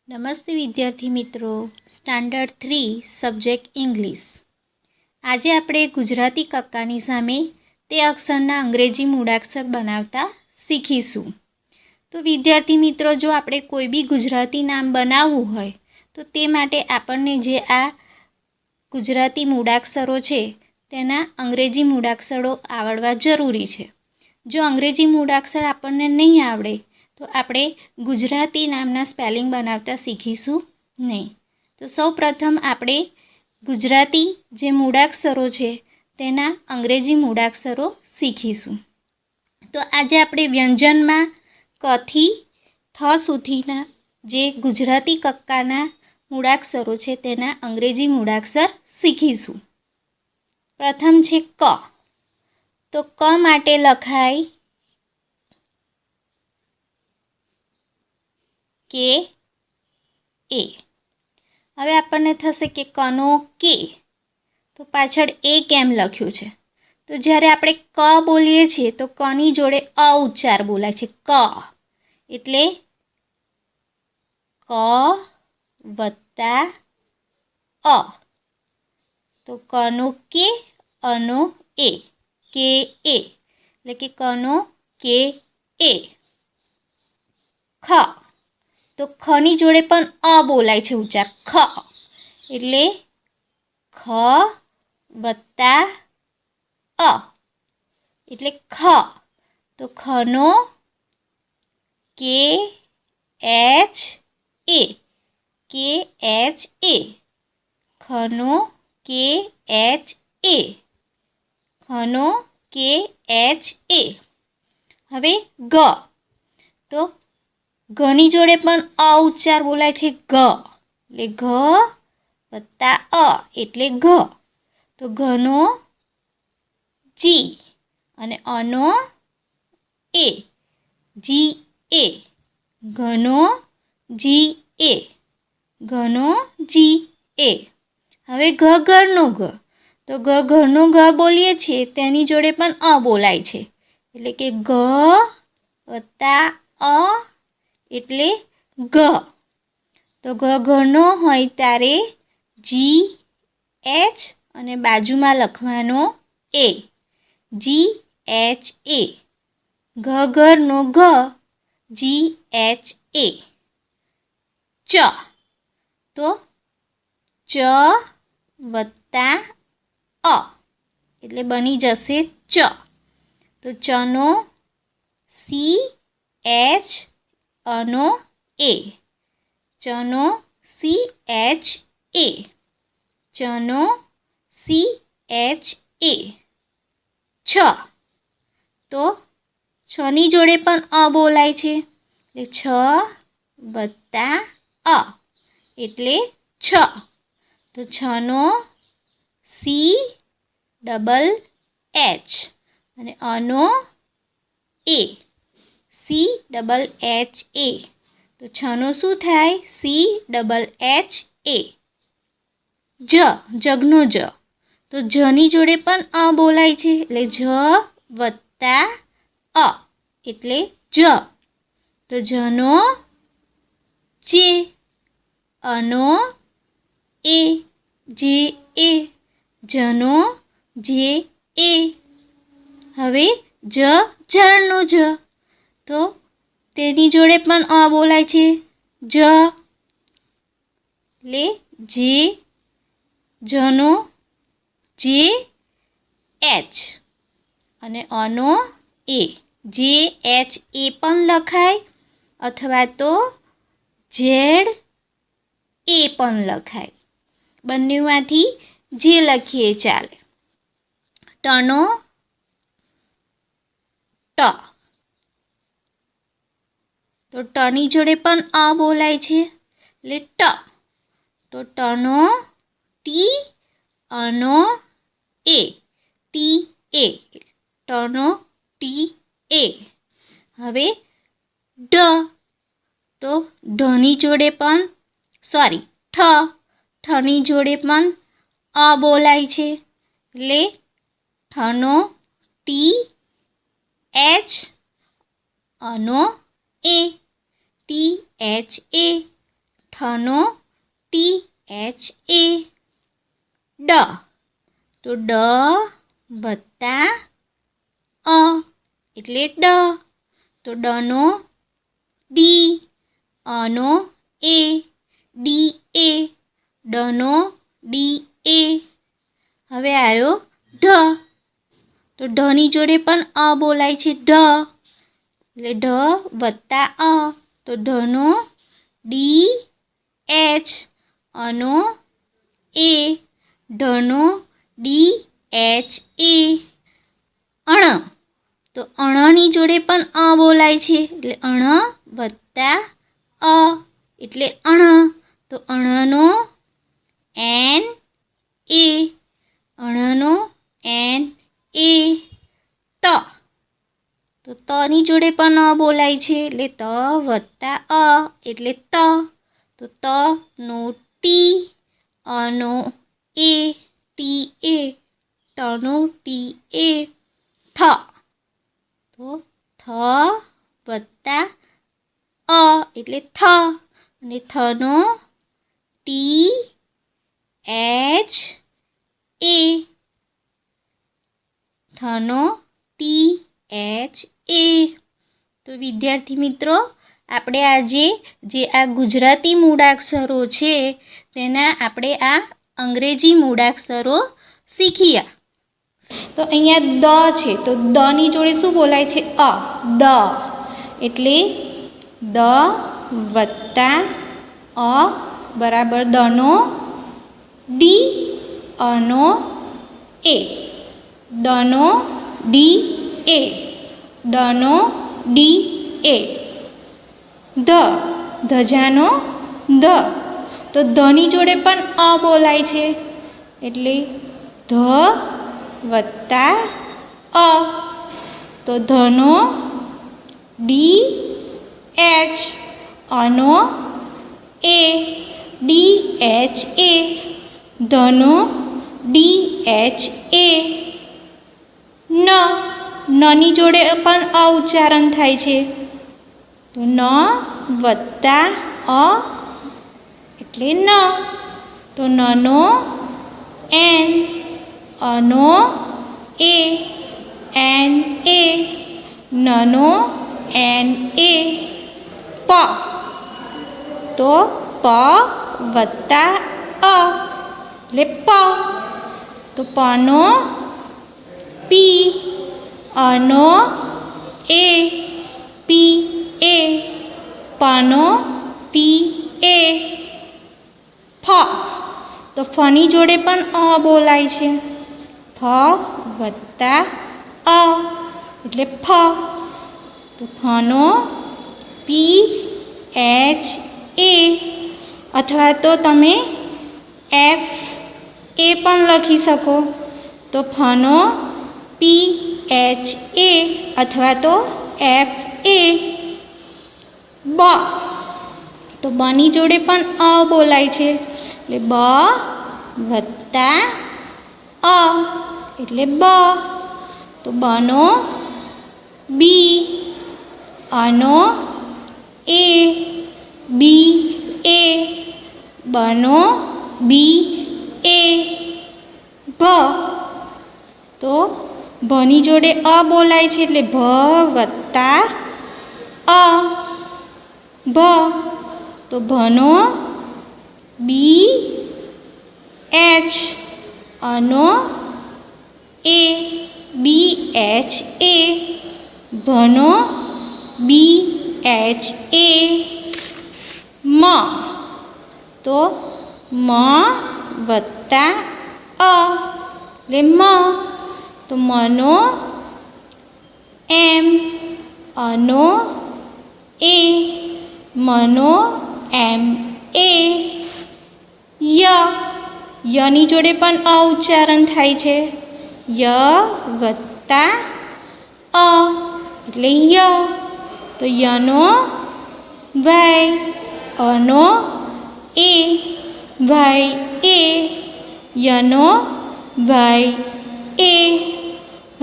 નમસ્તે વિદ્યાર્થી મિત્રો, સ્ટાન્ડર્ડ 3 સબ્જેક્ટ ઇંગ્લિશ. આજે આપણે ગુજરાતી કક્કાની સામે તે અક્ષરના અંગ્રેજી મૂળાક્ષર બનાવતા શીખીશું. તો વિદ્યાર્થી મિત્રો, જો આપણે કોઈ બી ગુજરાતી નામ બનાવવું હોય તો તે માટે આપણને જે આ ગુજરાતી મૂળાક્ષરો છે તેના અંગ્રેજી મૂળાક્ષરો આવડવા જરૂરી છે. જો અંગ્રેજી મૂળાક્ષર આપણને નહીં આવડે તો આપણે ગુજરાતી નામના સ્પેલિંગ બનાવતા શીખીશું નહીં. તો સૌ પ્રથમ આપણે ગુજરાતી જે મૂળાક્ષરો છે તેના અંગ્રેજી મૂળાક્ષરો શીખીશું. તો આજે આપણે વ્યંજનમાં કથી થ સુધીના જે ગુજરાતી કક્કાના મૂળાક્ષરો છે તેના અંગ્રેજી મૂળાક્ષર શીખીશું. પ્રથમ છે ક. તો ક માટે લખાય કે એ. હવે આપણને થશે કે કનો કે, તો પાછળ એ કેમ લખ્યું છે? તો જ્યારે આપણે ક બોલીએ છીએ તો કની જોડે અ ઉચ્ચાર બોલાય છે, ક. એટલે ક વત્તા અ. તો કનો કે, અનો એ, કે એ. એટલે કે કનો કે એ. ખ. તો ખની જોડે પણ અ બોલાય છે ઉચ્ચાર, ખ. એટલે ખ વત્તા અ એટલે ખ. તો ખનો કે એચ એ, કે એચ એ. ખનો કે એચ એ, ખનો કે એચ એ. હવે ગ. તો ઘની જોડે પણ અ ઉચ્ચાર બોલાય છે, ગ. એટલે ઘ વત્તા અ એટલે ઘ. તો ઘનો જી અને અનો એ, જી એ. ઘનો જી એ, ઘનો જી એ. હવે ઘ ઘરનો ઘ. તો ઘ ઘરનો ઘ બોલીએ છીએ તેની જોડે પણ અ બોલાય છે, એટલે કે ઘ વત્તા અ એટલે ઘ. તો ઘ ઘરનો હોય ત્યારે જી એચ અને બાજુમાં લખવાનો એ, જી એચ એ. ઘ ઘરનો ઘ, જી એચ એ. ચ. તો ચ વત્તા અ એટલે બની જશે ચ. તો ચનો સી એચ અનો એ, ચનો સી એચ એ, ચનો સી એચ એ. છ. તો છની જોડે પણ અ બોલાય છે, એટલે છ વત્તા અ એટલે છ. તો છનો સી ડબલ એચ અને અનો એ, સી ડબલ એચ એ. તો છનો શું થાય? સી ડબલ એચ એ. જ. જગનો જ. તો જની જોડે પણ અ બોલાય છે, એટલે જ વત્તા અ એટલે જ. તો જનો જે, અનો એ, જે એ. જનો જે એ. હવે જ ઝાડનો જ. તો તેની જોડે પણ અ બોલાય છે, જ. એટલે જે, જનો જે એચ અને અનો એ. જે એચ એ પણ લખાય અથવા તો ઝેડ એ પણ લખાય. બંનેમાંથી જે લખીએ ચાલે. ટનો ટ. તો ટની જોડે પણ અ બોલાય છે, એટલે ટ. તો ટનો ટી, અનો એ, ટી એ. ટનો ટી એ. હવે ઢ. તો ઢની જોડે પણ ઠની જોડે પણ અ બોલાય છે, એટલે ઠનો ટી એચ અનો એ, ટી એચ એ. ઠનો THA ડ, તો ડ વત્તા અ એટલે ડ, તો ડનો ડી, અનો એ, ડી એ, ડનો ડી એ. હવે આવ્યો ઢ, તો ઢની જોડે પણ અ બોલાય છે ઢ, એટલે ઢ વત્તા અ, તો ઢનો ડી એચ, અનો એ, ઢનો ડી એચ એ. અણ, તો અણની જોડે પણ અ બોલાય છે, એટલે અણ વત્તા અ એટલે અણ, તો અણનો એન એ, અણનો એન એ. ત, તો તની જોડે પણ અ બોલાય છે, એટલે ત વત્તા અ એટલે ત, તો તનો ટી, અનો એ, ટી એ, તનો ટી એ. થ, તો થ વત્તા અ એટલે થ, અને થનો ટી એચ એ, થનો ટી એચ એ. તો વિદ્યાર્થી મિત્રો, આપણે આજે જે આ ગુજરાતી મૂળાક્ષરો છે તેના આપણે આ અંગ્રેજી મૂળાક્ષરો શીખ્યા. તો અહીંયા દ છે, તો દની જોડે શું બોલાય છે અ, દ, એટલે દ વત્તા અ બરાબર દનો ડી, અનો એ, દનો ડી એ, ડનો ડી એ. ધ, ધજાનો ધ, તો ધની જોડે પણ અ બોલાય છે, એટલે ધ વત્તા અ, તો ધનો ડી એચ, અનો એ, ડી એચ એ, ધનો ડી એચ એ. ન, નની જોડે પણ અ ઉચ્ચારણ થાય છે, તો ન વત્તા અ એટલે ન, તો નનો એન, અનો એ, એન એ, નનો એન એ. પ, તો પ વત્તા અ એટલે પ, તો પનો પી, અનો એ, પી એ, પનો પી એ. ફ, તો ફની જોડે પણ અ બોલાય છે, ફ વત્તા અ એટલે ફ, તો ફનો પી એચ એ, અથવા તો તમે એફ એ પણ લખી શકો, તો ફનો પી એચ એ અથવા તો એફ એ. બ, તો બની જોડે પણ અ બોલાય છે, એટલે બ વત્તા અ એટલે બ, તો બનો બી, અનો એ, બી એ, બનો બી એ. ભ, તો ભની જોડે અ બોલાય છે, એટલે ભ વત્તા અ, ભ, તો ભનો બી એચ, અનો એ, બી એચ એ, ભનો બી એચ એ. મ, તો મ વત્તા અ એટલે મ, તો મનો એમ, અનો એ, મનો એમ એ. ય, યની જોડે પણ અ ઉચ્ચારણ થાય છે, ય વત્તા અ એટલે ય, તો યનો વાય, અનો એ, વાય એ, યનો વાય એ.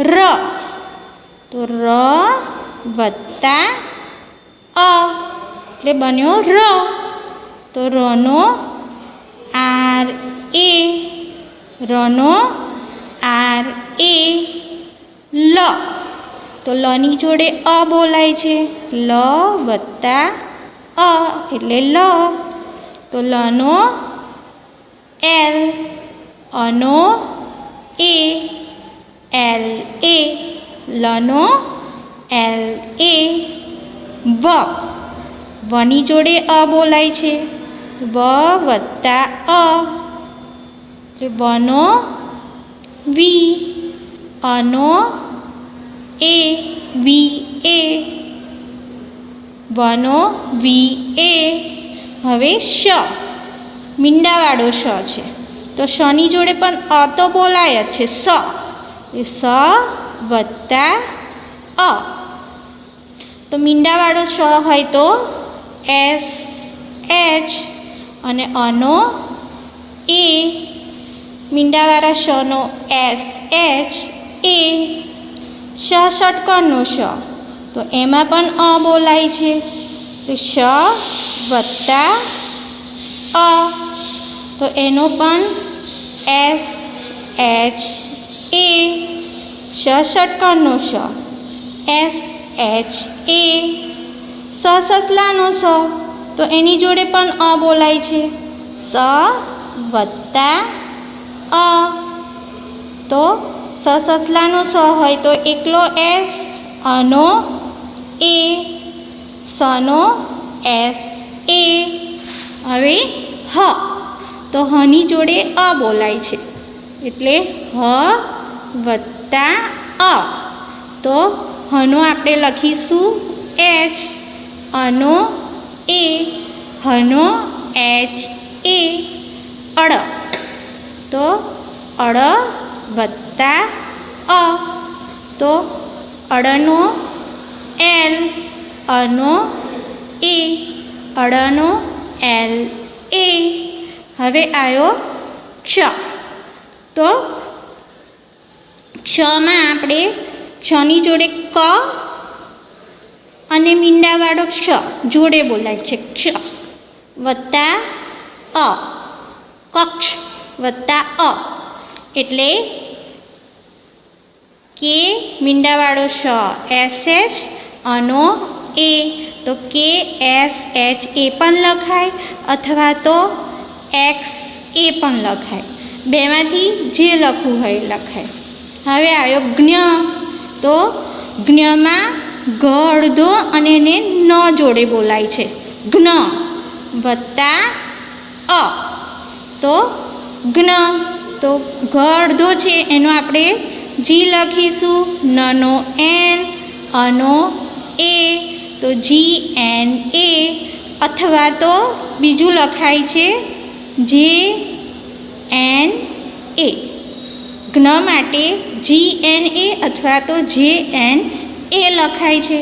ર, તો ર વત્તા અ એટલે બન્યો ર, તો રનો આર એ, રનો આર એ, લ, તો લની જોડે અ બોલાય છે, લ વત્તા અ એટલે લ, તો લનો એલ, અનો એ, એલ એ, લનો એલ એ, વ, વની જોડે અ બોલાય છે, વ વત્તા અ એટલે વનો વી, અનો એ, વી એ, વનો વી એ. હવે શ, મીંડાવાળો શ છે, તો શની જોડે પણ અ તો બોલાય જ છે, સ, સ વત્તા અ, તો મીંડાવાળો શ હોય તો એસ એચ, અને અનો એ, મીંડાવાળા શનો એસ એચ એ. શ ષટકોણનો શ, તો એમાં પણ અ બોલાય છે, તો શ વત્તા અ, તો એનો પણ એસ એચ એ. શ ષટકોણનો શ, એસ એચ એ. સ સસલાનો સ, તો એની જોડે પણ અ બોલાય છે, સ વત્તા અ, તો સ સસલાનો સ હોય તો એકલો એસ, અનો એ, સનો એસ એ. હવે હ, તો હની જોડે અ બોલાય છે, એટલે હ વત્તા અ, તો હનો આપણે લખીશું એચ, અનો એ, હનો એચ એ, અડ, તો અડ વત્તા અ, તો અડનો એલ, અનો એ, અડનો એલ એ. હવે આવ્યો ક્ષ, તો ક્ષમાં આપણે ક્ષની જોડે ક અને મીંડાવાળો ક્ષ જોડે બોલાય છે, ક્ષ વત્તા અ, કક્ષ વત્તા અ, એટલે કે મીંડાવાળો શ એસ એચ, અનો એ, તો કે એસ એચ એ પણ લખાય અથવા તો એક્સ એ પણ લખાય, બેમાંથી જે લખવું હોય એ લખાય. હવે આવ્યો જ્ઞ, તો જ્ઞમાં ઘ અડધો અને એને ન જોડે બોલાય છે, જ્ઞ વત્તા અ, તો જ્ઞ, તો ઘ અડધો છે એનો આપણે જી લખીશું, નનો એન, અનો એ, તો જી એન એ, અથવા તો બીજું લખાય છે જે એન એ. જ્ઞ માટે જી એન એ અથવા તો જે એન એ લખાય છે.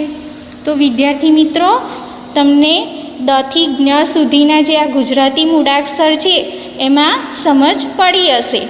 તો વિદ્યાર્થી મિત્રો, તમને દ થી જ્ઞ સુધીના જે આ ગુજરાતી મૂળાક્ષર છે એમાં સમજ પડી હશે.